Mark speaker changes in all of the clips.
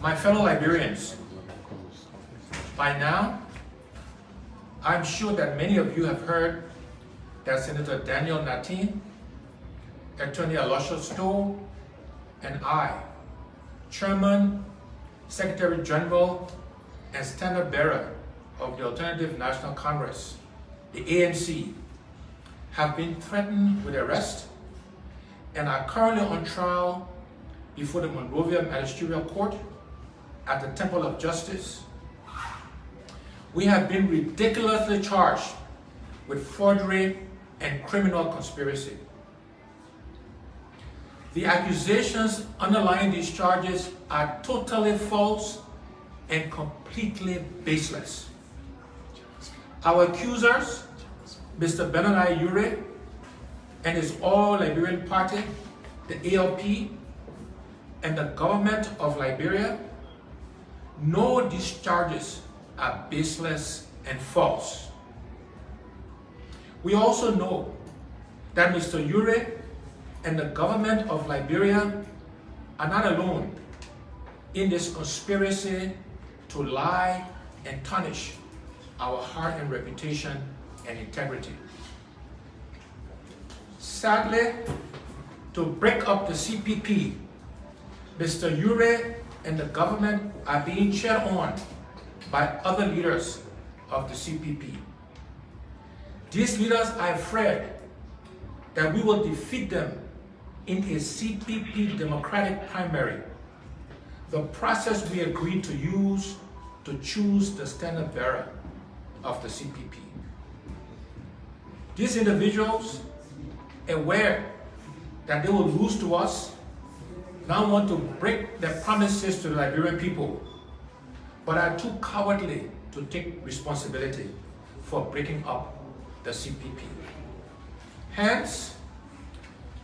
Speaker 1: My fellow Liberians, by now, I'm sure that many of you have heard that Senator Daniel Natin, Attorney Aloysius Stowe, and I, Chairman, Secretary General, and Standard Bearer of the Alternative National Congress, the ANC, have been threatened with arrest and are currently on trial before the Monrovia Magisterial Court at the Temple of Justice. We have been ridiculously charged with forgery and criminal conspiracy. The accusations underlying these charges are totally false and completely baseless. Our accusers, Mr. Benani Ure and his All-Liberian Party, the ALP, and the government of Liberia, know these charges are baseless and false. We also know that Mr. Ure and the government of Liberia are not alone in this conspiracy to lie and tarnish our hard-earned reputation and integrity. Sadly, to break up the CPP, Mr. Ure and the government are being cheered on by other leaders of the CPP. These leaders are afraid that we will defeat them in a CPP Democratic primary, the process we agreed to use to choose the standard bearer of the CPP. These individuals, aware that they will lose to us, now want to break their promises to the Liberian people, but are too cowardly to take responsibility for breaking up the CPP. Hence,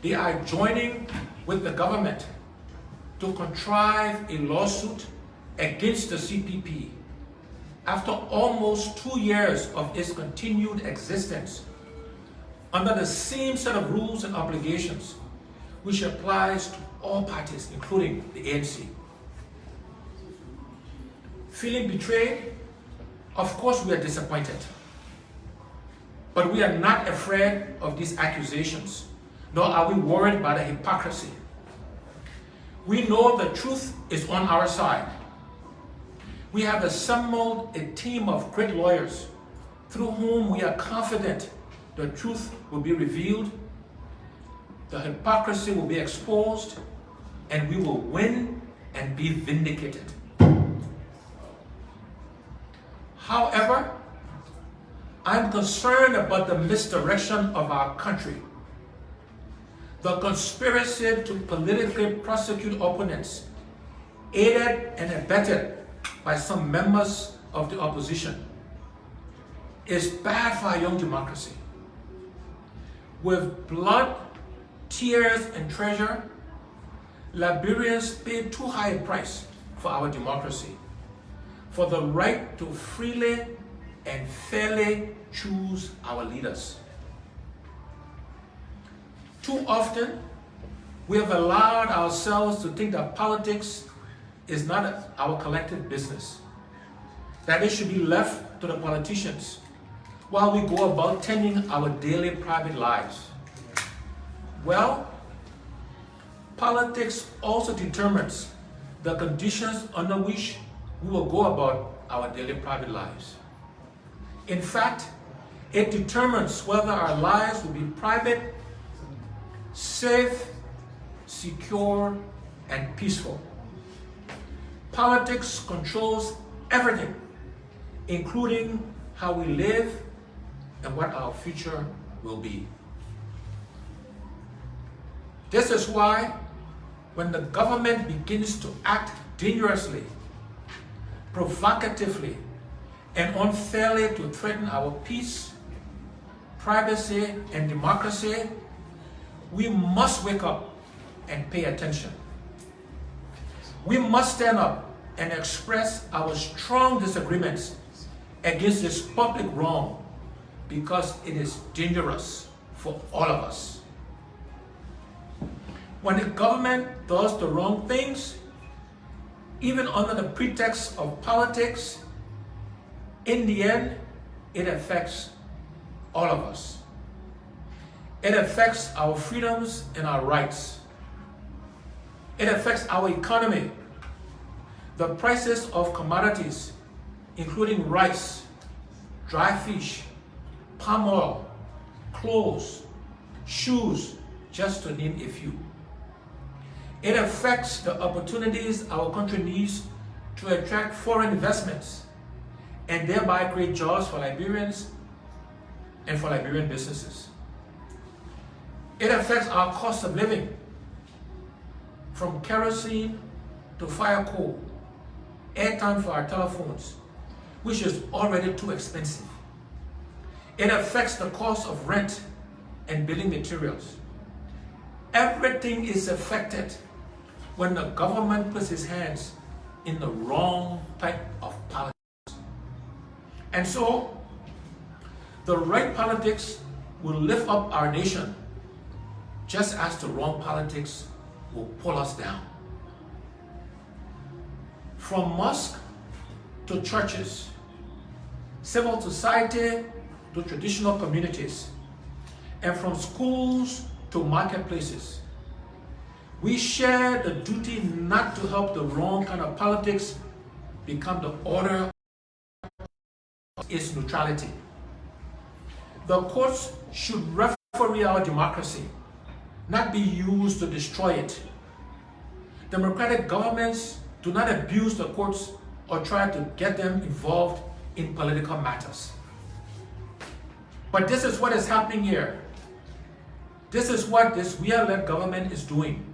Speaker 1: they are joining with the government to contrive a lawsuit against the CPP after almost 2 years of its continued existence under the same set of rules and obligations which applies to all parties, including the ANC. Feeling betrayed? Of course we are disappointed. But we are not afraid of these accusations, nor are we worried by the hypocrisy. We know the truth is on our side. We have assembled a team of great lawyers through whom we are confident the truth will be revealed, the hypocrisy will be exposed, and we will win and be vindicated. However, I'm concerned about the misdirection of our country. The conspiracy to politically prosecute opponents, aided and abetted by some members of the opposition, is bad for our young democracy. With blood, tears, and treasure, Liberians paid too high a price for our democracy, for the right to freely and fairly choose our leaders. Too often, we have allowed ourselves to think that politics is not our collective business, that it should be left to the politicians while we go about tending our daily private lives. Well, politics also determines the conditions under which we will go about our daily private lives. In fact, it determines whether our lives will be private, safe, secure, and peaceful. Politics controls everything, including how we live and what our future will be. This is why when the government begins to act dangerously, provocatively, and unfairly to threaten our peace, privacy, and democracy, we must wake up and pay attention. We must stand up and express our strong disagreements against this public wrong because it is dangerous for all of us. When the government does the wrong things, even under the pretext of politics, in the end, it affects all of us. It affects our freedoms and our rights. It affects our economy. The prices of commodities, including rice, dry fish, palm oil, clothes, shoes, just to name a few. It affects the opportunities our country needs to attract foreign investments and thereby create jobs for Liberians and for Liberian businesses. It affects our cost of living, from kerosene to fire coal, airtime for our telephones, which is already too expensive. It affects the cost of rent and building materials. Everything is affected when the government puts its hands in the wrong type of politics. And so, the right politics will lift up our nation, just as the wrong politics will pull us down. From mosques to churches, civil society to traditional communities, and from schools to marketplaces, we share the duty not to help the wrong kind of politics become the order of its neutrality. The courts should referee our democracy, not be used to destroy it. Democratic governments do not abuse the courts or try to get them involved in political matters. But this is what is happening here. This is what this we-led government is doing.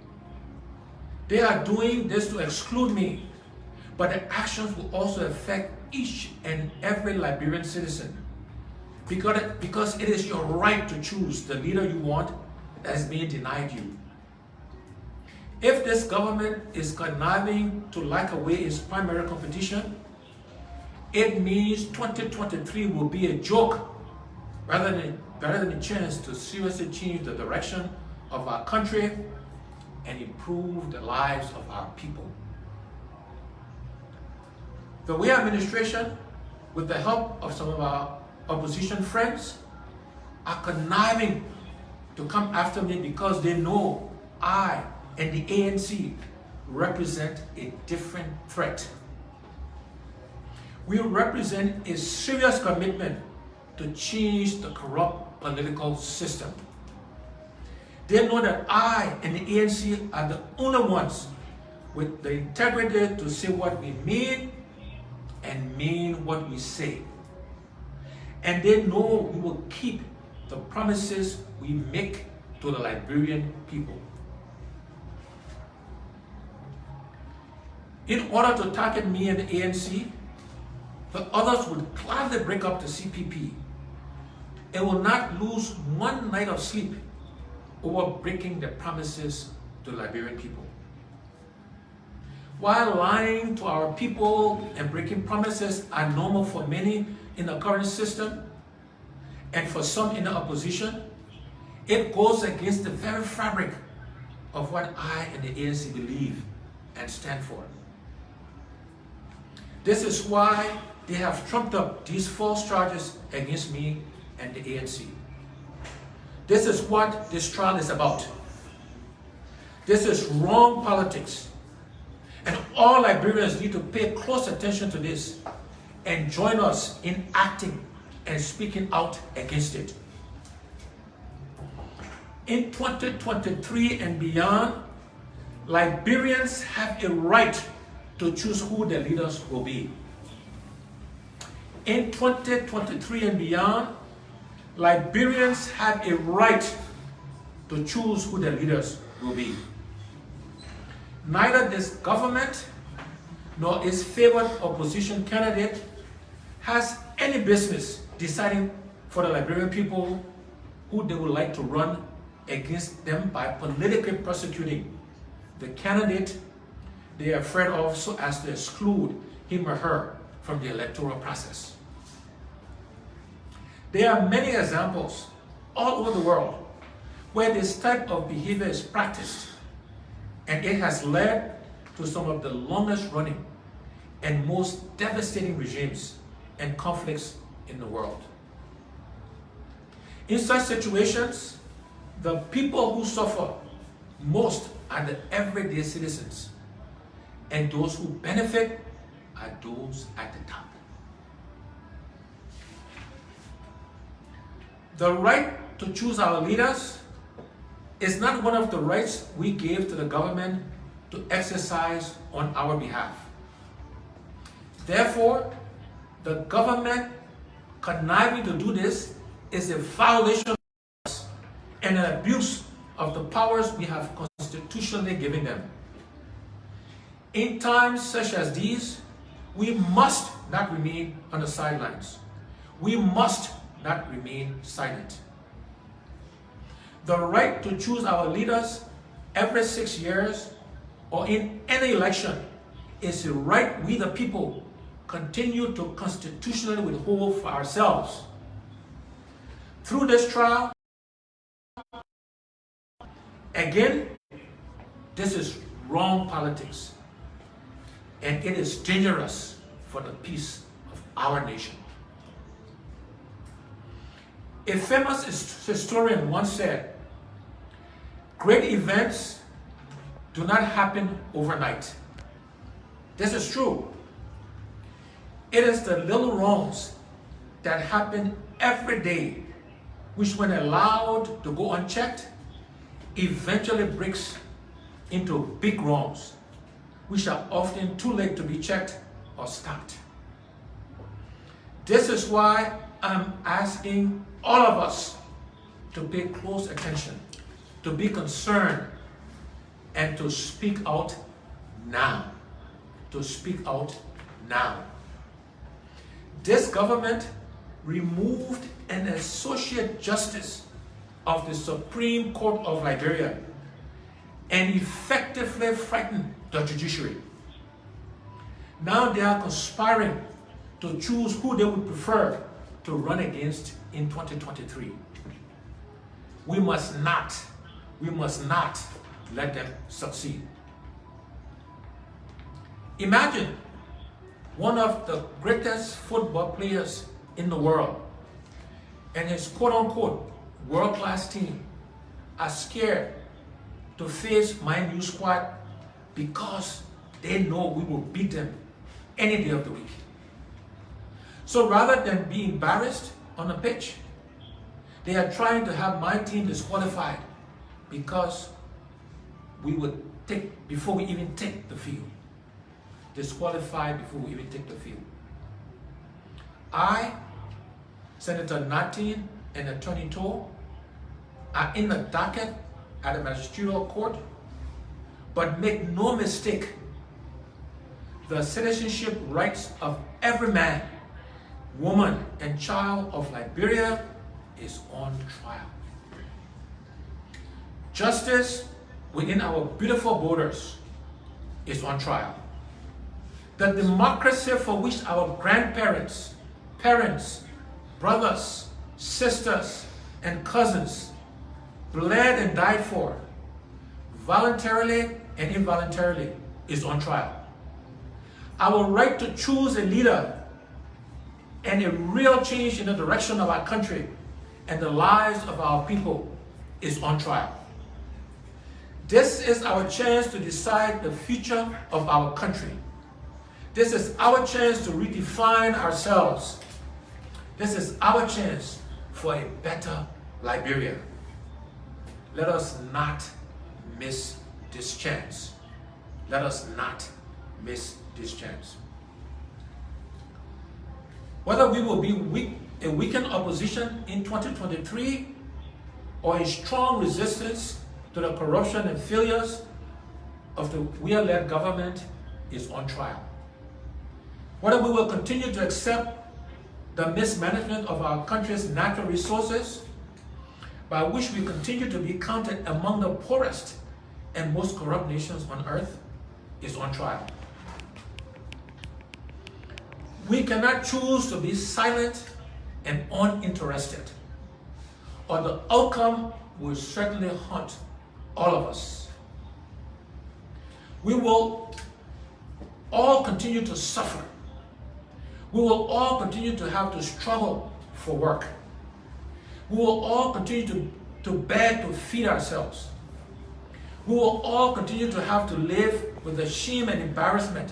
Speaker 1: They are doing this to exclude me, but the actions will also affect each and every Liberian citizen, because it is your right to choose the leader you want that is being denied you. If this government is conniving to lock away its primary competition, it means 2023 will be a joke rather than a chance to seriously change the direction of our country and improve the lives of our people. The Way administration, with the help of some of our opposition friends, are conniving to come after me because they know I and the ANC represent a different threat. We represent a serious commitment to change the corrupt political system. They know that I and the ANC are the only ones with the integrity to say what we mean and mean what we say. And they know we will keep the promises we make to the Liberian people. In order to target me and the ANC, the others would gladly break up the CPP. It will not lose one night of sleep over breaking the promises to the Liberian people. While lying to our people and breaking promises are normal for many in the current system and for some in the opposition, it goes against the very fabric of what I and the ANC believe and stand for. This is why they have trumped up these false charges against me and the ANC. This is what this trial is about. This is wrong politics. And all Liberians need to pay close attention to this and join us in acting and speaking out against it. In 2023 and beyond, Liberians have a right to choose who their leaders will be. In 2023 and beyond, Liberians have a right to choose who their leaders will be. Neither this government nor its favored opposition candidate has any business deciding for the Liberian people who they would like to run against them by politically prosecuting the candidate they are afraid of so as to exclude him or her from the electoral process. There are many examples all over the world where this type of behavior is practiced, and it has led to some of the longest running and most devastating regimes and conflicts in the world. In such situations, the people who suffer most are the everyday citizens, and those who benefit are those at the top. The right to choose our leaders is not one of the rights we gave to the government to exercise on our behalf. Therefore, the government conniving to do this is a violation of us and an abuse of the powers we have constitutionally given them. In times such as these, we must not remain on the sidelines. We must not remain silent. The right to choose our leaders every 6 years or in any election is a right we the people continue to constitutionally withhold for ourselves. Through this trial, again, this is wrong politics, and it is dangerous for the peace of our nation. A famous historian once said, "Great events do not happen overnight." This is true. It is the little wrongs that happen every day, which when allowed to go unchecked, eventually breaks into big wrongs, which are often too late to be checked or stopped. This is why I'm asking all of us to pay close attention, to be concerned, and to speak out now. To speak out now. This government removed an associate justice of the Supreme Court of Liberia and effectively frightened the judiciary. Now they are conspiring to choose who they would prefer to run against in 2023. We must not let them succeed. Imagine one of the greatest football players in the world and his quote-unquote world-class team are scared to face my new squad because they know we will beat them any day of the week. So rather than be embarrassed on the pitch, they are trying to have my team disqualified because we would take, before we even take the field. Disqualified before we even take the field. I, Senator Natin, and Attorney Toh are in the docket at the magisterial court, but make no mistake, the citizenship rights of every man, woman, and child of Liberia is on trial. Justice within our beautiful borders is on trial. The democracy for which our grandparents, parents, brothers, sisters, and cousins bled and died for, voluntarily and involuntarily, is on trial. Our right to choose a leader and a real change in the direction of our country and the lives of our people is on trial. This is our chance to decide the future of our country. This is our chance to redefine ourselves. This is our chance for a better Liberia. Let us not miss this chance. Let us not miss this chance. Whether we will be a weakened opposition in 2023 or a strong resistance to the corruption and failures of the Weah-led government is on trial. Whether we will continue to accept the mismanagement of our country's natural resources, by which we continue to be counted among the poorest and most corrupt nations on earth, is on trial. We cannot choose to be silent and uninterested, or the outcome will certainly haunt all of us. We will all continue to suffer. We will all continue to have to struggle for work. We will all continue to beg to feed ourselves. We will all continue to have to live with the shame and embarrassment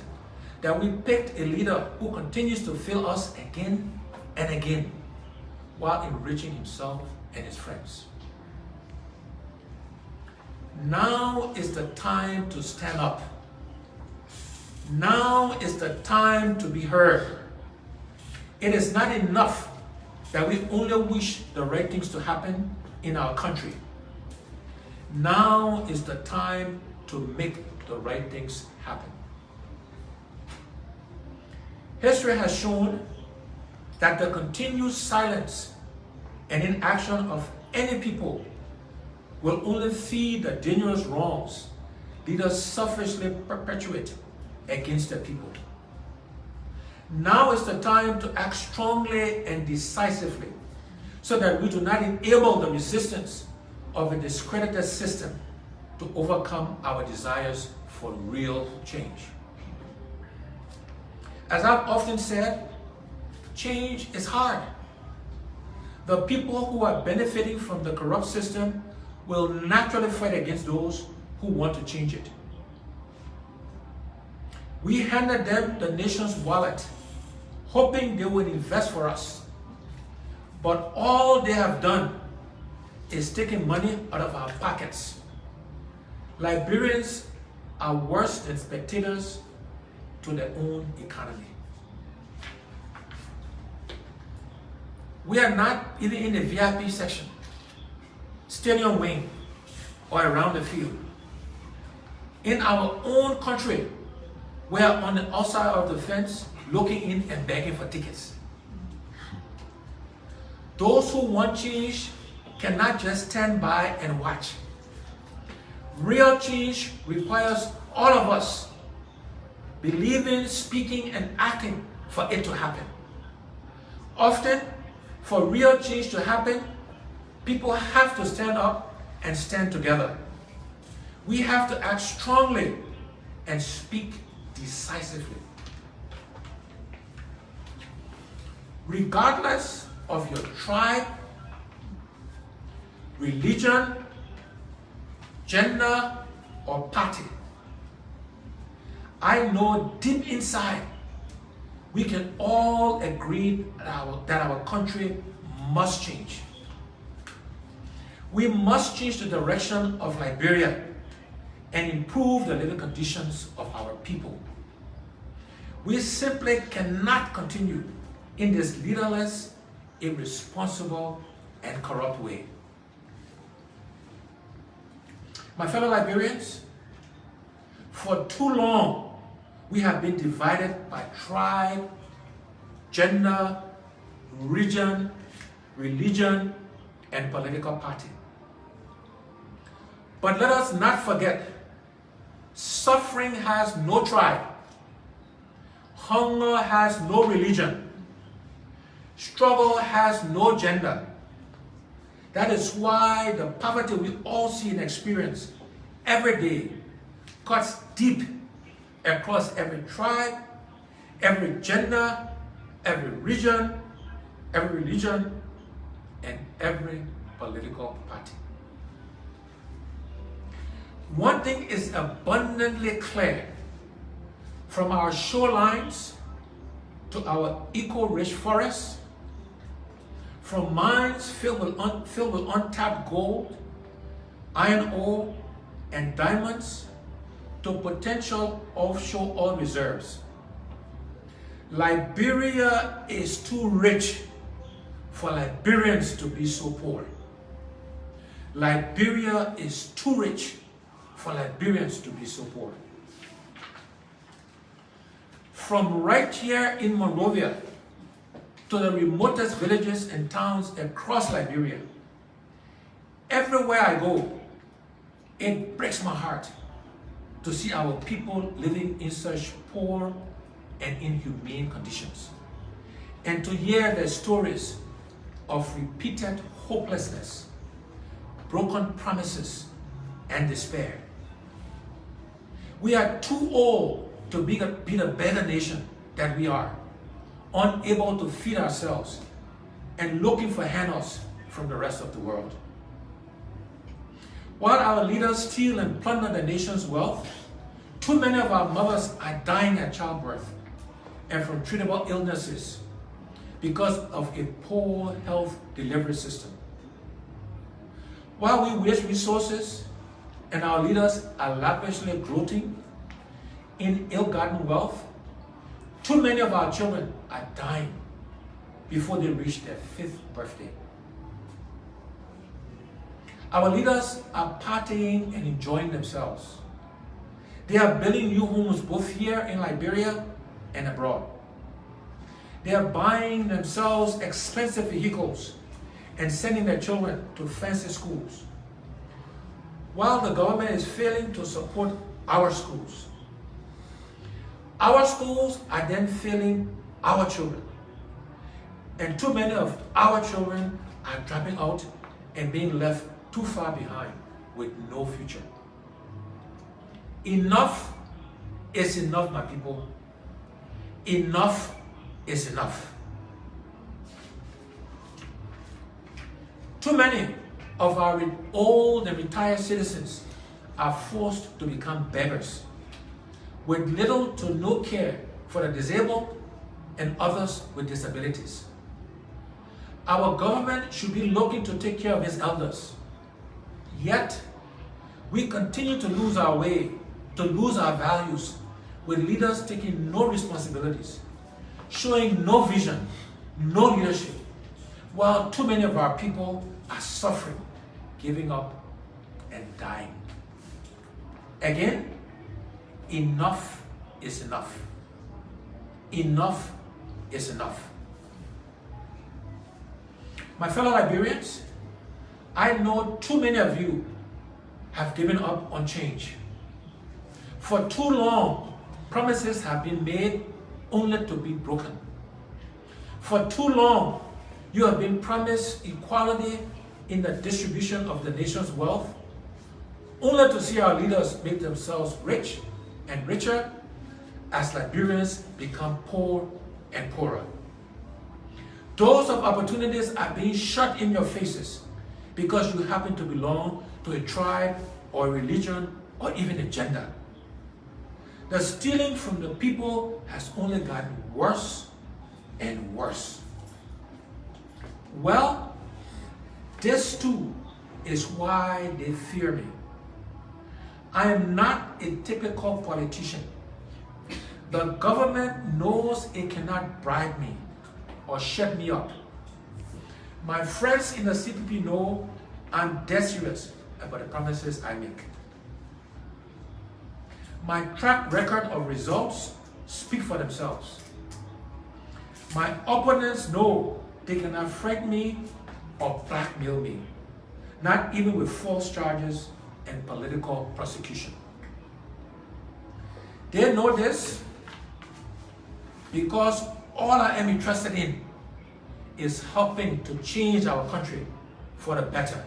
Speaker 1: that we picked a leader who continues to fail us again and again while enriching himself and his friends. Now is the time to stand up. Now is the time to be heard. It is not enough that we only wish the right things to happen in our country. Now is the time to make the right things happen. History has shown that the continued silence and inaction of any people will only feed the dangerous wrongs leaders selfishly perpetuate against the people. Now is the time to act strongly and decisively so that we do not enable the resistance of a discredited system to overcome our desires for real change. As I've often said, change is hard. The people who are benefiting from the corrupt system will naturally fight against those who want to change it. We handed them the nation's wallet, hoping they would invest for us. But all they have done is taking money out of our pockets. Liberians are worse than spectators to their own economy. We are not even in the VIP section, stadium wing, or around the field. In our own country, we are on the outside of the fence looking in and begging for tickets. Those who want change cannot just stand by and watch. Real change requires all of us believing, speaking, and acting for it to happen. Often, for real change to happen, people have to stand up and stand together. We have to act strongly and speak decisively. Regardless of your tribe, religion, gender, or party, I know deep inside we can all agree that our country must change. We must change the direction of Liberia and improve the living conditions of our people. We simply cannot continue in this leaderless, irresponsible, and corrupt way. My fellow Liberians, for too long, we have been divided by tribe, gender, region, religion, and political party. But let us not forget, suffering has no tribe, hunger has no religion, struggle has no gender. That is why the poverty we all see and experience every day cuts deep across every tribe, every gender, every region, every religion, and every political party. One thing is abundantly clear: from our shorelines to our eco-rich forests, from mines filled with untapped gold, iron ore, and diamonds, to potential offshore oil reserves, Liberia is too rich for Liberians to be so poor. Liberia is too rich for Liberians to be so poor. From right here in Monrovia to the remotest villages and towns across Liberia, everywhere I go, it breaks my heart to see our people living in such poor and inhumane conditions, and to hear their stories of repeated hopelessness, broken promises, and despair. We are too old to be the better nation that we are, unable to feed ourselves and looking for handouts from the rest of the world. While our leaders steal and plunder the nation's wealth, too many of our mothers are dying at childbirth and from treatable illnesses because of a poor health delivery system. While we waste resources and our leaders are lavishly gloating in ill-gotten wealth, too many of our children are dying before they reach their 5th birthday. Our leaders are partying and enjoying themselves. They are building new homes both here in Liberia and abroad. They are buying themselves expensive vehicles and sending their children to fancy schools, while the government is failing to support our schools. Our schools are then failing our children, and too many of our children are dropping out and being left too far behind with no future. Enough is enough, my people. Enough is enough. Too many of our old and retired citizens are forced to become beggars with little to no care for the disabled and others with disabilities. Our government should be looking to take care of its elders. Yet, we continue to lose our way, to lose our values, with leaders taking no responsibilities, showing no vision, no leadership, while too many of our people are suffering, giving up, and dying. Again, enough is enough. Enough is enough. My fellow Liberians, I know too many of you have given up on change. For too long, promises have been made only to be broken. For too long, you have been promised equality in the distribution of the nation's wealth, only to see our leaders make themselves rich and richer as Liberians become poor and poorer. Doors of opportunities are being shut in your faces because you happen to belong to a tribe or a religion or even a gender. The stealing from the people has only gotten worse and worse. Well, this too is why they fear me. I am not a typical politician. The government knows it cannot bribe me or shut me up. My friends in the CPP know I'm dead serious about the promises I make. My track record of results speak for themselves. My opponents know they cannot frighten me or blackmail me, not even with false charges and political prosecution. They know this because all I am interested in is helping to change our country for the better,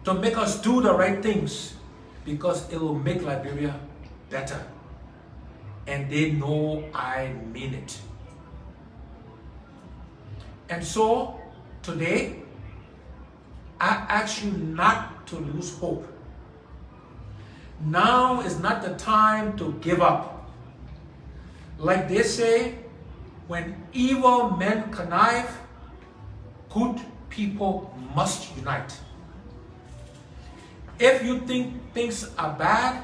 Speaker 1: to make us do the right things because it will make Liberia better. And they know I mean it. And so, today, I ask you not to lose hope. Now is not the time to give up. Like they say, when evil men connive, good people must unite. If you think things are bad,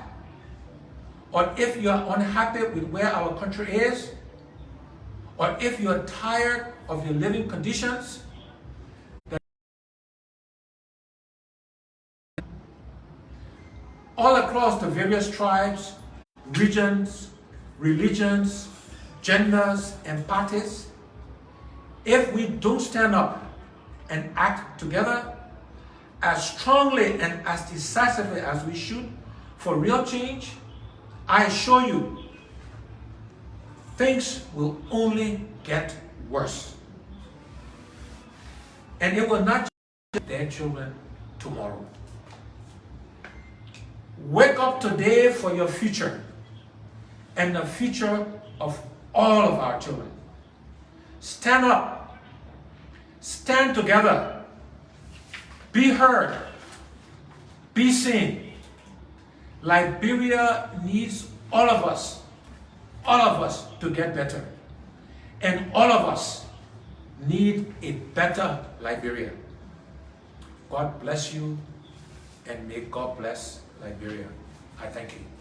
Speaker 1: or if you are unhappy with where our country is, or if you are tired of your living conditions, all across the various tribes, regions, religions, genders, and parties, if we don't stand up and act together as strongly and as decisively as we should for real change, I assure you, things will only get worse. And it will not just their children tomorrow. Wake up today for your future and the future of all of our children. Stand up. Stand together. Be heard. Be seen. Liberia needs all of us to get better. And all of us need a better Liberia. God bless you, and may God bless Liberia. I thank you.